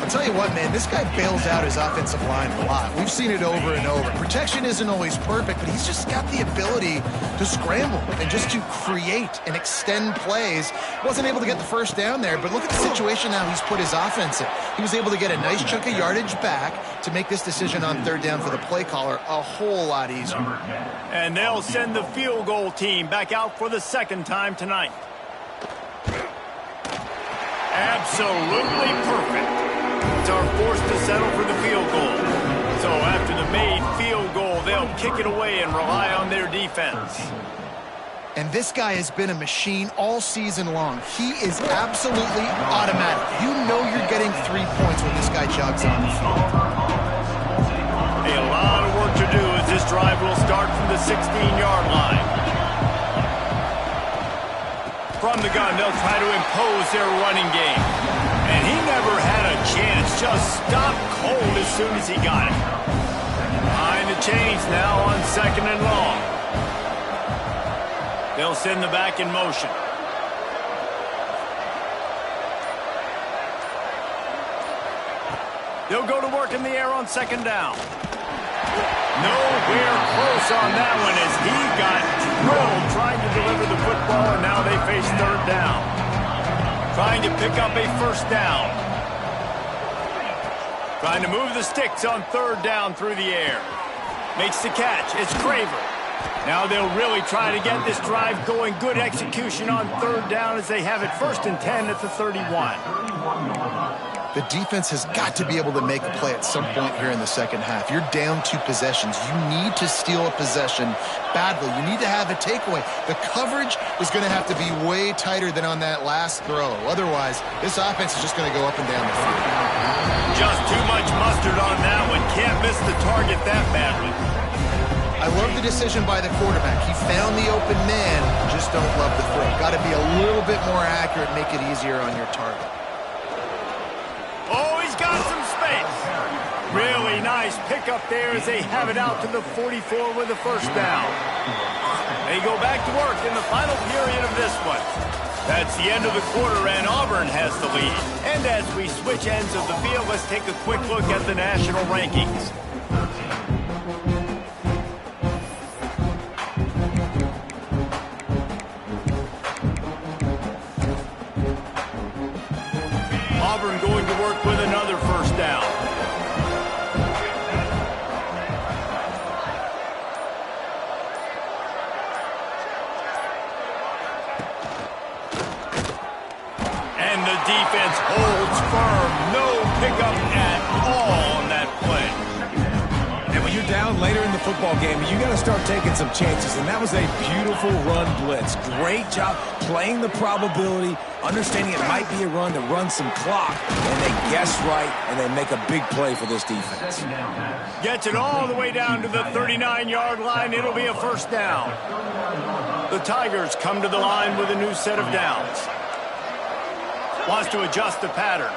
B: I'll tell you what, man, this guy bails out his offensive line a lot. We've seen it over and over. Protection isn't always perfect, but he's just got the ability to scramble and just to create and extend plays. Wasn't able to get the first down there, but look at the situation now he's put his offense in. He was able to get a nice chunk of yardage back to make this decision on third down for the play caller a whole lot easier.
A: And they'll send the field goal team back out for the second time tonight. Absolutely perfect. It's our force to settle for the field goal. So after the made field goal, they'll kick it away and rely on their defense.
B: And this guy has been a machine all season long. He is absolutely automatic. You know you're getting 3 points when this guy jogs on the field.
A: A lot of work to do as this drive will start from the 16-yard line. From the gun, they'll try to impose their running game. And he never had a chance. Just stopped cold as soon as he got it. Behind the chains now on second and long. They'll send the back in motion. They'll go to work in the air on second down. Nowhere close on that one as he got drilled trying to deliver the football, and now they face third down. Trying to pick up a first down. Trying to move the sticks on third down through the air. Makes the catch. It's Craver. Now they'll really try to get this drive going. Good execution on third down as they have it first and 10 at the 31.
B: The defense has got to be able to make a play at some point here in the second half. You're down 2 possessions. You need to steal a possession badly. You need to have a takeaway. The coverage is going to have to be way tighter than on that last throw. Otherwise, this offense is just going to go up and down the field.
A: Just too much mustard on that one. Can't miss the target that badly.
B: I love the decision by the quarterback. He found the open man, just don't love the throw. Got to be a little bit more accurate, make it easier on your target.
A: Oh, he's got some space. Really nice pickup there as they have it out to the 44 with the first down. They go back to work in the final period of this one. That's the end of the quarter, and Auburn has the lead. And as we switch ends of the field, let's take a quick look at the national rankings. Auburn going to work with another first down. And the defense holds firm. No pickup at all on that play.
C: And when you're down later in the football game, you got to start taking some chances, and that was a beautiful run blitz. Great job playing the probability, understanding it might be a run to run some clock, and they guess right, and they make a big play for this defense.
A: Gets it all the way down to the 39-yard line. It'll be a first down. The Tigers come to the line with a new set of downs. Wants to adjust the pattern.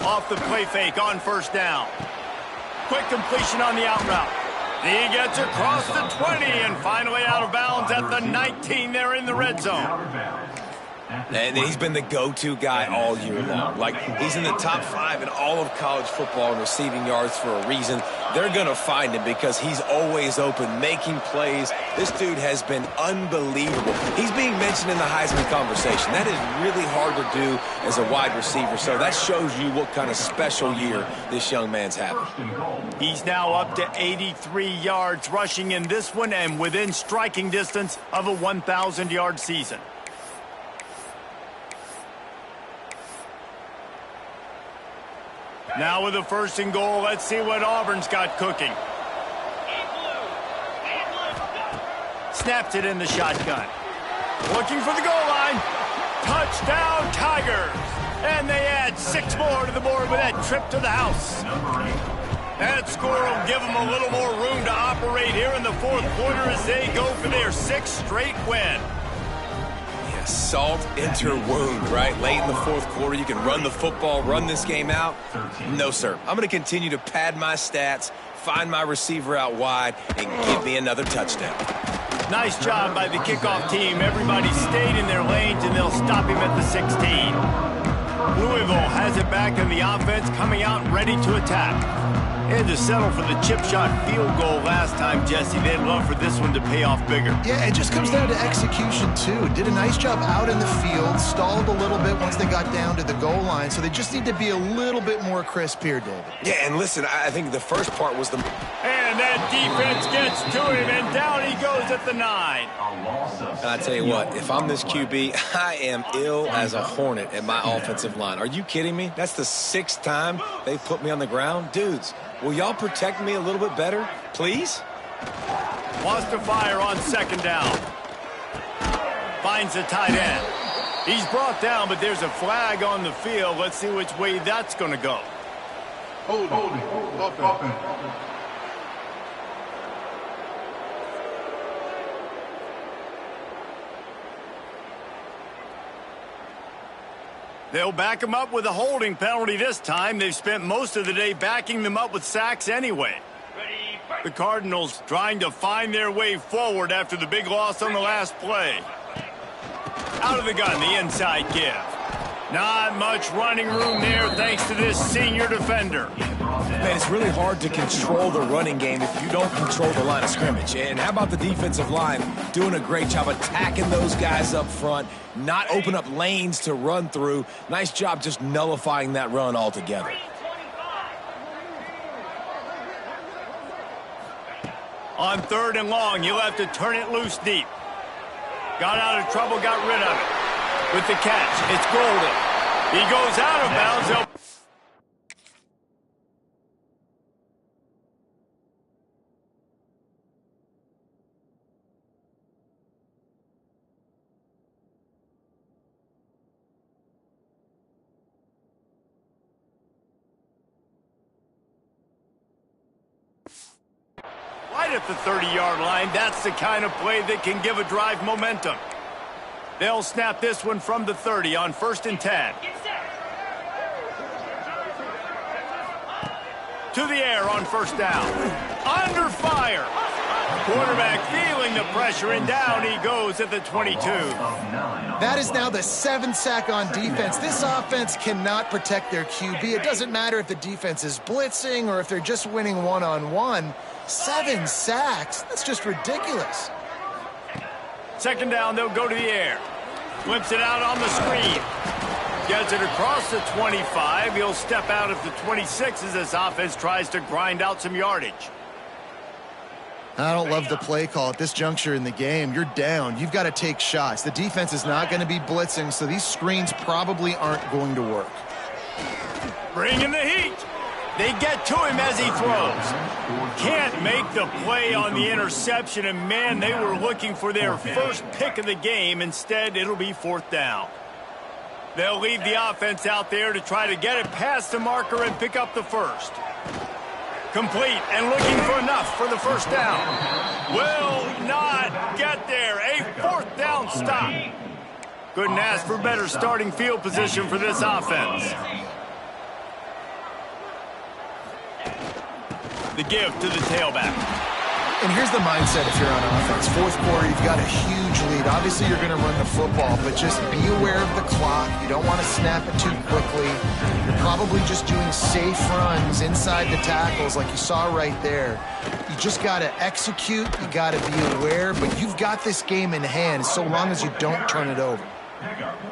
A: Off the play fake on first down. Quick completion on the out route. He gets across the 20 and finally out of bounds at the 19 there in the red zone.
C: And he's been the go-to guy all year long. Like, he's in the top 5 in all of college football in receiving yards for a reason. They're going to find him because he's always open, making plays. This dude has been unbelievable. He's being mentioned in the Heisman conversation. That is really hard to do as a wide receiver, so that shows you what kind of special year this young man's having.
A: He's now up to 83 yards rushing in this one and within striking distance of a 1,000-yard season. Now with a first and goal, let's see what Auburn's got cooking. Snaps it in the shotgun. Looking for the goal line. Touchdown, Tigers. And they add 6 more to the board with that trip to the house. That score will give them a little more room to operate here in the fourth quarter as they go for their 6th straight win.
C: Salt into wound, right? Late in the fourth quarter, you can run the football, run this game out. No, sir. I'm going to continue to pad my stats, find my receiver out wide, and give me another touchdown.
A: Nice job by the kickoff team. Everybody stayed in their lanes, and they'll stop him at the 16. Louisville has it back in the offense, coming out ready to attack. They had to settle for the chip shot field goal last time, Jesse. They'd love for this one to pay off bigger.
B: Yeah, it just comes down to execution, too. Did a nice job out in the field, stalled a little bit once they got down to the goal line, so they just need to be a little bit more crisp here, David.
C: Yeah, and listen, I think the first part was the...
A: And that defense gets to him, and down he goes at the 9.
C: And I tell you what, if I'm this QB, I am ill as a hornet at my offensive line. Are you kidding me? That's the 6th time they've put me on the ground. Dudes, will y'all protect me a little bit better, please?
A: Wants to fire on second down. Finds the tight end. He's brought down, but there's a flag on the field. Let's see which way that's going to go.
E: Hold it.
A: They'll back him up with a holding penalty this time. They've spent most of the day backing them up with sacks anyway. The Cardinals trying to find their way forward after the big loss on the last play. Out of the gun, the inside give. Not much running room there thanks to this senior defender.
C: Man, it's really hard to control the running game if you don't control the line of scrimmage. And how about the defensive line doing a great job attacking those guys up front, not open up lanes to run through. Nice job just nullifying that run altogether.
A: On 3rd and long, you'll have to turn it loose deep. Got out of trouble, got rid of it. With the catch, it's Golden. He goes out of bounds. Right at the 30-yard line, that's the kind of play that can give a drive momentum. They'll snap this one from the 30 on 1st and 10. To the air on 1st down. Under fire. Quarterback feeling the pressure, and down he goes at the 22.
B: That is now the 7th sack on defense. This offense cannot protect their QB. It doesn't matter if the defense is blitzing or if they're just winning one-on-one. 7 sacks? That's just ridiculous.
A: 2nd down, they'll go to the air. Flips it out on the screen. Gets it across the 25. He'll step out at the 26 as this offense tries to grind out some yardage.
B: I don't love the play call at this juncture in the game. You're down. You've got to take shots. The defense is not going to be blitzing, so these screens probably aren't going to work.
A: Bringing the heat. They get to him as he throws. Can't make the play on the interception, and man, they were looking for their first pick of the game. Instead, it'll be 4th down. They'll leave the offense out there to try to get it past the marker and pick up the first. Complete and looking for enough for the first down. Will not get there. A 4th down stop. Couldn't ask for better starting field position for this offense. The give to the tailback.
B: And here's the mindset if you're on offense. 4th quarter, you've got a huge lead. Obviously, you're going to run the football, but just be aware of the clock. You don't want to snap it too quickly. You're probably just doing safe runs inside the tackles like you saw right there. You just got to execute. You got to be aware, but you've got this game in hand so long as you don't turn it over.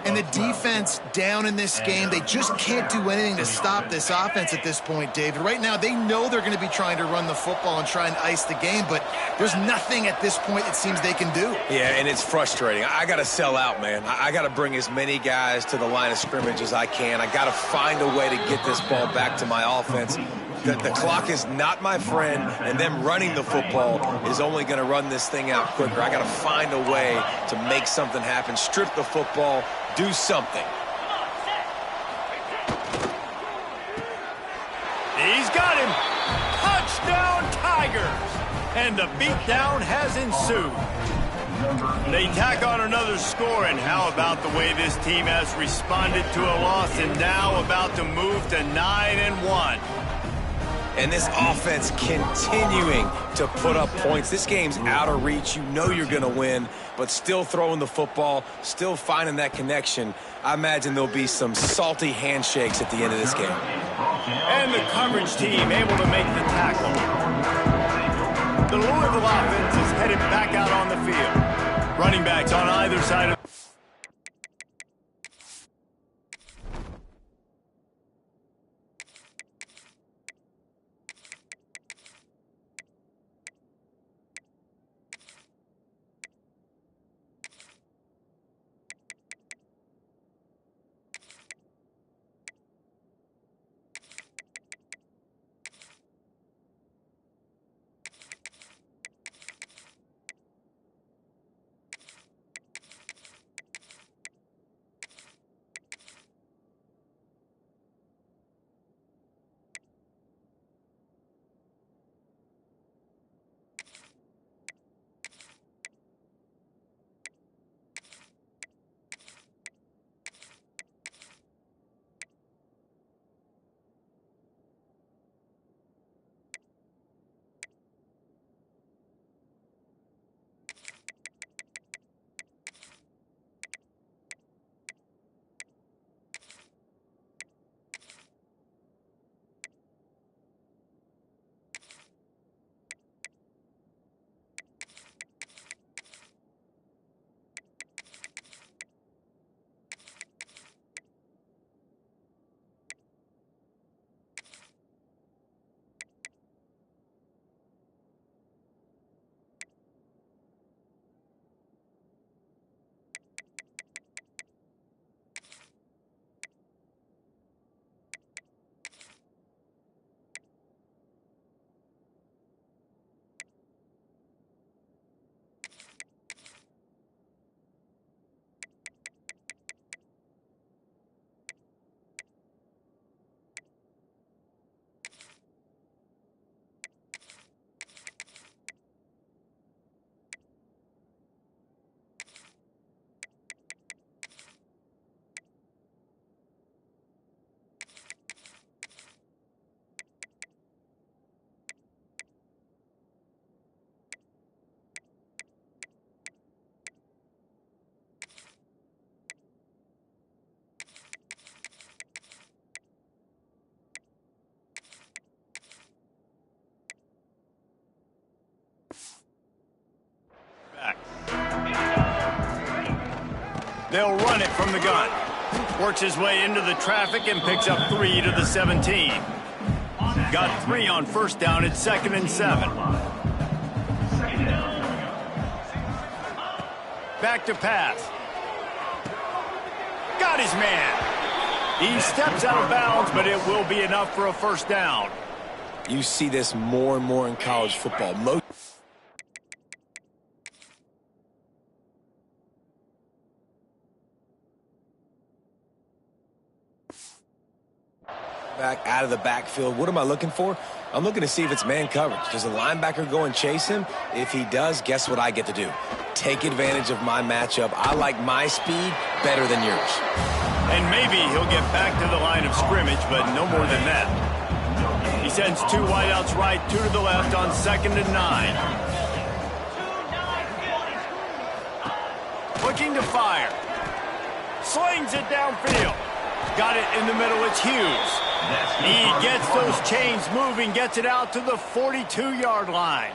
B: And the defense down in this game, they just can't do anything to stop this offense at this point, David. Right now, they know they're going to be trying to run the football and try and ice the game, but there's nothing at this point it seems they can do.
C: Yeah, and it's frustrating. I got to sell out, man. I got to bring as many guys to the line of scrimmage as I can. I got to find a way to get this ball back to my offense. The clock is not my friend, and them running the football is only going to run this thing out quicker. I got to find a way to make something happen, strip the football, do something.
A: He's got him. Touchdown, Tigers. And the beatdown has ensued. They tack on another score, and how about the way this team has responded to a loss and now about to move to 9-1.
C: And this offense continuing to put up points. This game's out of reach. You know you're going to win, but still throwing the football, still finding that connection. I imagine there'll be some salty handshakes at the end of this game.
A: And the coverage team able to make the tackle. The Louisville offense is headed back out on the field. Running backs on either side of They'll run it from the gun. Works his way into the traffic and picks up 3 to the 17. Got 3 on first down at 2nd and 7. Back to pass. Got his man. He steps out of bounds, but it will be enough for a first down.
C: You see this more and more in college football. Back out of the backfield. What am I looking for? I'm looking to see if it's man coverage. Does the linebacker go and chase him? If he does, guess what I get to do? Take advantage of my matchup. I like my speed better than yours.
A: And maybe he'll get back to the line of scrimmage, but no more than that. He sends 2 wideouts right, 2 to the left on 2nd and 9. Looking to fire. Slings it downfield. Got it in the middle. It's Hughes. He gets those chains moving, gets it out to the 42-yard line.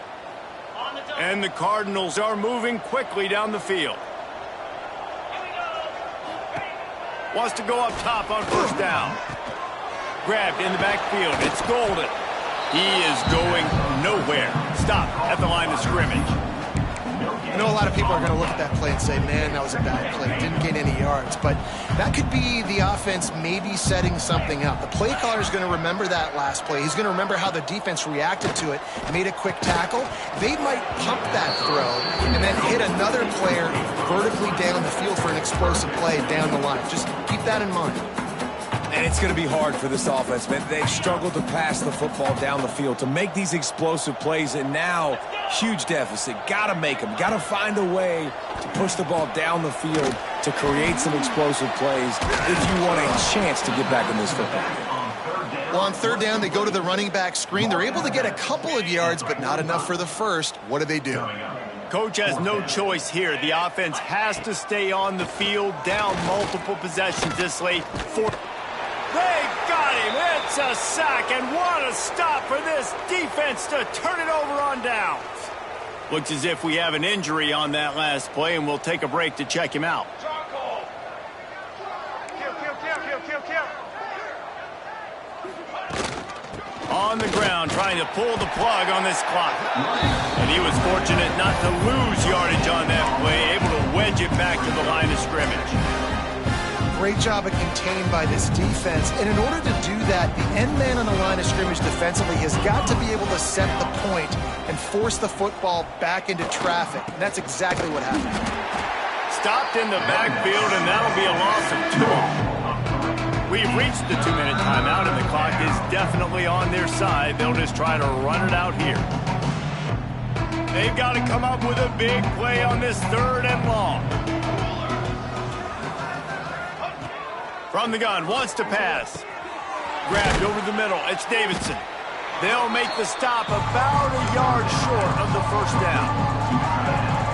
A: And the Cardinals are moving quickly down the field. Wants to go up top on first down. Grabbed in the backfield. It's Golden. He is going nowhere. Stop at the line of scrimmage.
B: I know a lot of people are going to look at that play and say, man, that was a bad play. Didn't gain any yards. But that could be the offense maybe setting something up. The play caller is going to remember that last play. He's going to remember how the defense reacted to it, made a quick tackle. They might pump that throw and then hit another player vertically down the field for an explosive play down the line. Just keep that in mind.
C: And it's going to be hard for this offense, man. They've struggled to pass the football down the field, to make these explosive plays, and now huge deficit. Got to make them. Got to find a way to push the ball down the field to create some explosive plays if you want a chance to get back in this football game.
B: Well, on 3rd down, they go to the running back screen. They're able to get a couple of yards, but not enough for the first. What do?
A: Coach has no choice here. The offense has to stay on the field, down multiple possessions this late. They got him. It's a sack, and what a stop for this defense to turn it over on downs. Looks as if we have an injury on that last play, and we'll take a break to check him out. On the ground, trying to pull the plug on this clock. And he was fortunate not to lose yardage on that play, able to wedge it back to the line of scrimmage.
B: Great job of contained by this defense. And in order to do that, the end man on the line of scrimmage defensively has got to be able to set the point and force the football back into traffic. And that's exactly what happened.
A: Stopped in the backfield, and that'll be a loss of 2. We've reached the 2-minute timeout, and the clock is definitely on their side. They'll just try to run it out here. They've got to come up with a big play on this 3rd and long. From the gun, wants to pass. Grabbed over the middle. It's Davidson. They'll make the stop about a yard short of the first down.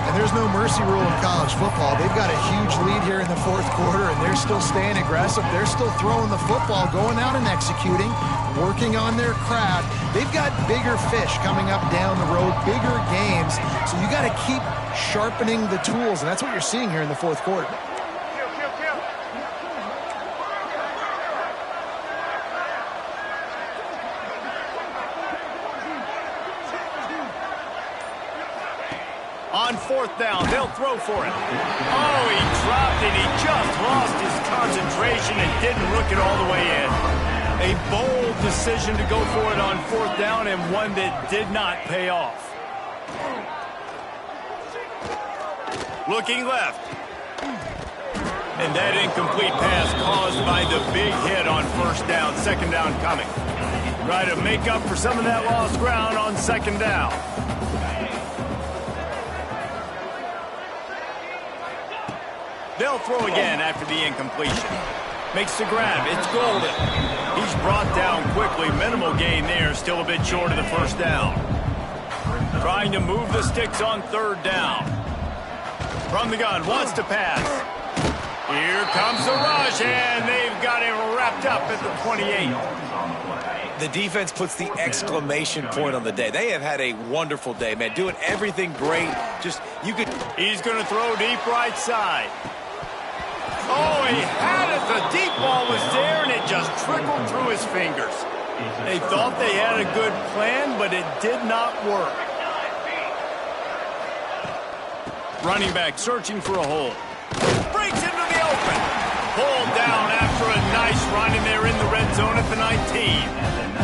B: And there's no mercy rule in college football. They've got a huge lead here in the 4th quarter, and they're still staying aggressive. They're still throwing the football, going out and executing, working on their craft. They've got bigger fish coming up down the road, bigger games. So you got to keep sharpening the tools, and that's what you're seeing here in the 4th quarter.
A: On 4th down, they'll throw for it. Oh, he dropped it. He just lost his concentration and didn't look it all the way in. A bold decision to go for it on 4th down, and one that did not pay off. Looking left. And that incomplete pass caused by the big hit on 1st down. 2nd down coming. Try to make up for some of that lost ground on 2nd down. They'll throw again after the incompletion. Makes the grab. It's Golden. He's brought down quickly. Minimal gain there. Still a bit short of the first down. Trying to move the sticks on 3rd down. From the gun. Wants to pass. Here comes the rush, and they've got him wrapped up at the 28.
C: The defense puts the exclamation point on the day. They have had a wonderful day, man. Doing everything great.
A: He's going to throw deep right side. Oh, he had it. The deep ball was there, and it just trickled through his fingers. They thought they had a good plan, but it did not work. Running back searching for a hole. Breaks into the open. Pulled down after a nice Nice run, and they're in the red zone at the 19.